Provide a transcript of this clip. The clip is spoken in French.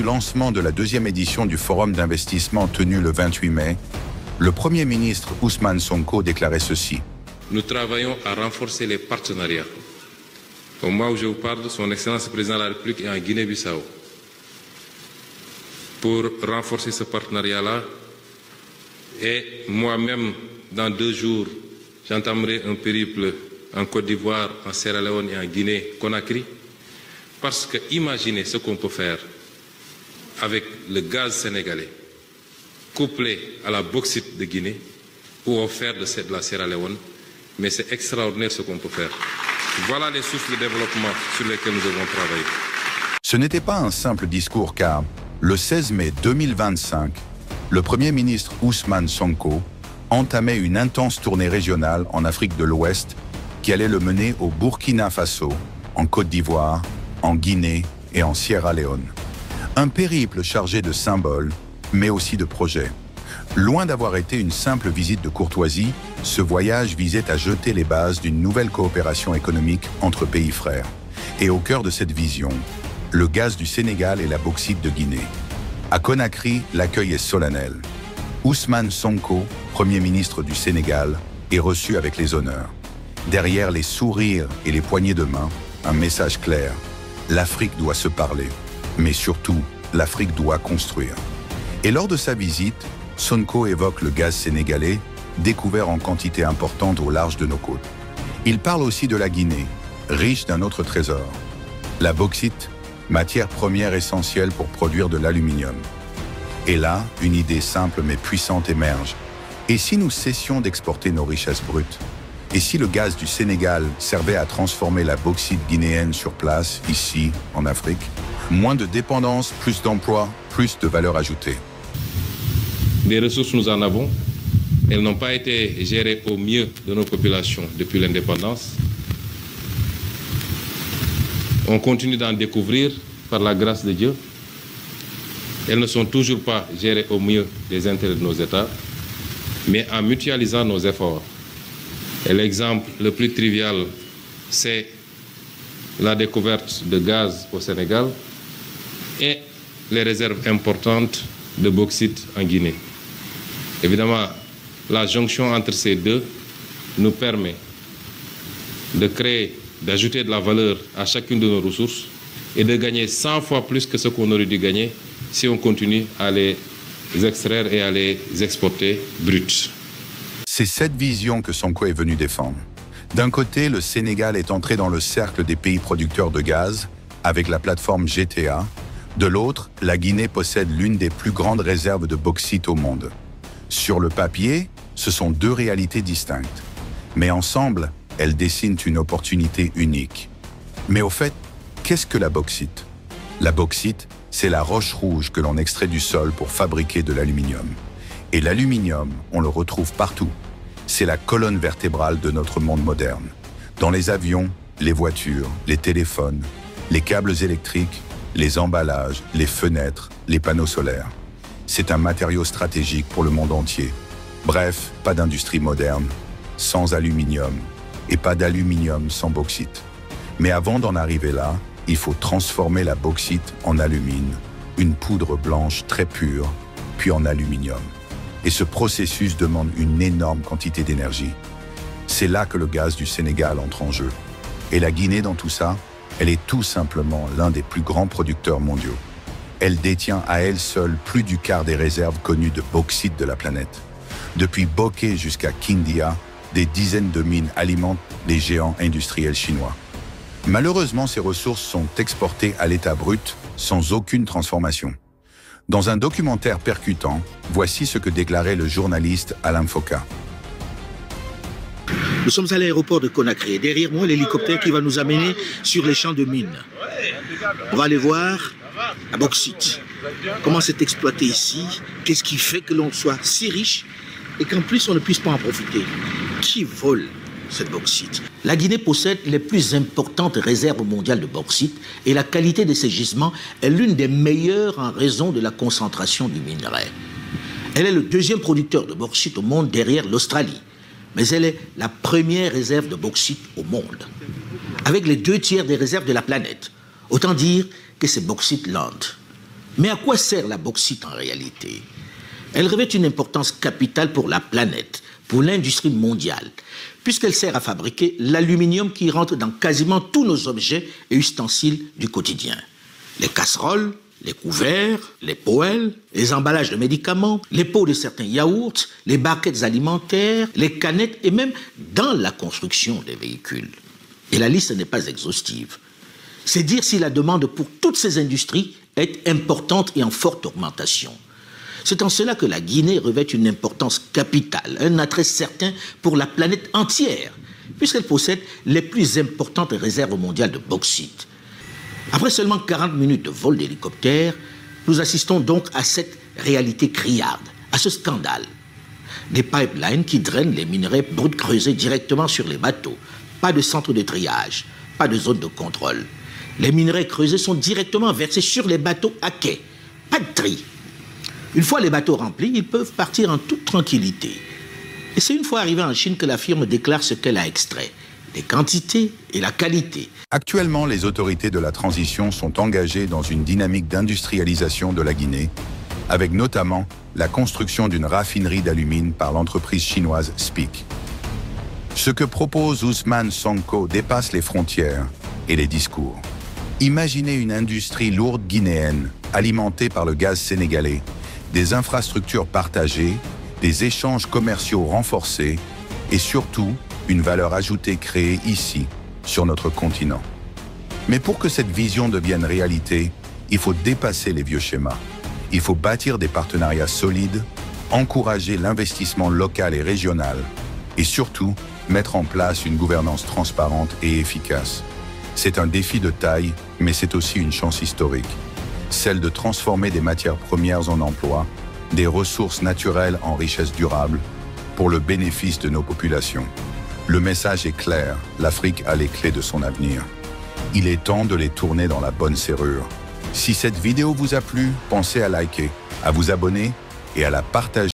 du lancement de la deuxième édition du Forum d'investissement tenu le 28 mai, le Premier ministre Ousmane Sonko déclarait ceci. Nous travaillons à renforcer les partenariats. Au mois où je vous parle, son Excellence le Président de la République est en Guinée-Bissau. Pour renforcer ce partenariat-là, et moi-même, dans 2 jours, j'entamerai un périple en Côte d'Ivoire, en Sierra Leone et en Guinée-Conakry. Parce que imaginez ce qu'on peut faire avec le gaz sénégalais, couplé à la bauxite de Guinée, ou offert de la Sierra Leone. Mais c'est extraordinaire ce qu'on peut faire. Voilà les sources de développement sur lesquelles nous devons travailler. Ce n'était pas un simple discours car, le 16 mai 2025, le Premier ministre Ousmane Sonko entamait une intense tournée régionale en Afrique de l'Ouest qui allait le mener au Burkina Faso, en Côte d'Ivoire, en Guinée et en Sierra Leone. Un périple chargé de symboles, mais aussi de projets. Loin d'avoir été une simple visite de courtoisie, ce voyage visait à jeter les bases d'une nouvelle coopération économique entre pays frères. Et au cœur de cette vision, le gaz du Sénégal et la bauxite de Guinée. À Conakry, l'accueil est solennel. Ousmane Sonko, Premier ministre du Sénégal, est reçu avec les honneurs. Derrière les sourires et les poignées de main, un message clair. L'Afrique doit se parler, mais surtout, l'Afrique doit construire. Et lors de sa visite, Sonko évoque le gaz sénégalais, découvert en quantité importante au large de nos côtes. Il parle aussi de la Guinée, riche d'un autre trésor. La bauxite, matière première essentielle pour produire de l'aluminium. Et là, une idée simple mais puissante émerge. Et si nous cessions d'exporter nos richesses brutes? Et si le gaz du Sénégal servait à transformer la bauxite guinéenne sur place, ici, en Afrique? Moins de dépendance, plus d'emplois, plus de valeur ajoutée. Des ressources, nous en avons. Elles n'ont pas été gérées au mieux de nos populations depuis l'indépendance. On continue d'en découvrir par la grâce de Dieu. Elles ne sont toujours pas gérées au mieux des intérêts de nos États, mais en mutualisant nos efforts. Et l'exemple le plus trivial, c'est la découverte de gaz au Sénégal et les réserves importantes de bauxite en Guinée. Évidemment, la jonction entre ces deux nous permet de créer, d'ajouter de la valeur à chacune de nos ressources et de gagner 100 fois plus que ce qu'on aurait dû gagner si on continue à les extraire et à les exporter bruts. C'est cette vision que Sonko est venu défendre. D'un côté, le Sénégal est entré dans le cercle des pays producteurs de gaz avec la plateforme GTA. De l'autre, la Guinée possède l'une des plus grandes réserves de bauxite au monde. Sur le papier, ce sont 2 réalités distinctes. Mais ensemble, elles dessinent une opportunité unique. Mais au fait, qu'est-ce que la bauxite? La bauxite, c'est la roche rouge que l'on extrait du sol pour fabriquer de l'aluminium. Et l'aluminium, on le retrouve partout. C'est la colonne vertébrale de notre monde moderne. Dans les avions, les voitures, les téléphones, les câbles électriques, les emballages, les fenêtres, les panneaux solaires. C'est un matériau stratégique pour le monde entier. Bref, pas d'industrie moderne sans aluminium et pas d'aluminium sans bauxite. Mais avant d'en arriver là, il faut transformer la bauxite en alumine, une poudre blanche très pure, puis en aluminium. Et ce processus demande une énorme quantité d'énergie. C'est là que le gaz du Sénégal entre en jeu. Et la Guinée dans tout ça, elle est tout simplement l'un des plus grands producteurs mondiaux. Elle détient à elle seule plus du quart des réserves connues de bauxite de la planète. Depuis Bokeh jusqu'à Kindia, des dizaines de mines alimentent les géants industriels chinois. Malheureusement, ces ressources sont exportées à l'état brut, sans aucune transformation. Dans un documentaire percutant, voici ce que déclarait le journaliste Alain Foka. Nous sommes à l'aéroport de Conakry et derrière moi l'hélicoptère qui va nous amener sur les champs de mines. On va aller voir la bauxite. Comment c'est exploité ici? Qu'est-ce qui fait que l'on soit si riche et qu'en plus on ne puisse pas en profiter? Qui vole cette bauxite? La Guinée possède les plus importantes réserves mondiales de bauxite et la qualité de ces gisements est l'une des meilleures en raison de la concentration du minerai. Elle est le 2e producteur de bauxite au monde derrière l'Australie, mais elle est la première réserve de bauxite au monde, avec les 2 tiers des réserves de la planète. Autant dire que c'est Bauxite Land. Mais à quoi sert la bauxite en réalité? Elle revêt une importance capitale pour la planète, pour l'industrie mondiale, puisqu'elle sert à fabriquer l'aluminium qui rentre dans quasiment tous nos objets et ustensiles du quotidien. Les casseroles, les couverts, les poêles, les emballages de médicaments, les pots de certains yaourts, les barquettes alimentaires, les canettes et même dans la construction des véhicules. Et la liste n'est pas exhaustive. C'est dire si la demande pour toutes ces industries est importante et en forte augmentation. C'est en cela que la Guinée revêt une importance capitale, un attrait certain pour la planète entière, puisqu'elle possède les plus importantes réserves mondiales de bauxite. Après seulement 40 minutes de vol d'hélicoptère, nous assistons donc à cette réalité criarde, à ce scandale. Des pipelines qui drainent les minerais bruts creusés directement sur les bateaux. Pas de centre de triage, pas de zone de contrôle. Les minerais creusés sont directement versés sur les bateaux à quai. Pas de tri. Une fois les bateaux remplis, ils peuvent partir en toute tranquillité. Et c'est une fois arrivé en Chine que la firme déclare ce qu'elle a extrait, les quantités et la qualité. Actuellement, les autorités de la transition sont engagées dans une dynamique d'industrialisation de la Guinée, avec notamment la construction d'une raffinerie d'alumine par l'entreprise chinoise SPIC. Ce que propose Ousmane Sonko dépasse les frontières et les discours. Imaginez une industrie lourde guinéenne, alimentée par le gaz sénégalais, des infrastructures partagées, des échanges commerciaux renforcés et surtout une valeur ajoutée créée ici, sur notre continent. Mais pour que cette vision devienne réalité, il faut dépasser les vieux schémas. Il faut bâtir des partenariats solides, encourager l'investissement local et régional et surtout mettre en place une gouvernance transparente et efficace. C'est un défi de taille, mais c'est aussi une chance historique. Celle de transformer des matières premières en emplois, des ressources naturelles en richesses durables, pour le bénéfice de nos populations. Le message est clair, l'Afrique a les clés de son avenir. Il est temps de les tourner dans la bonne serrure. Si cette vidéo vous a plu, pensez à liker, à vous abonner et à la partager.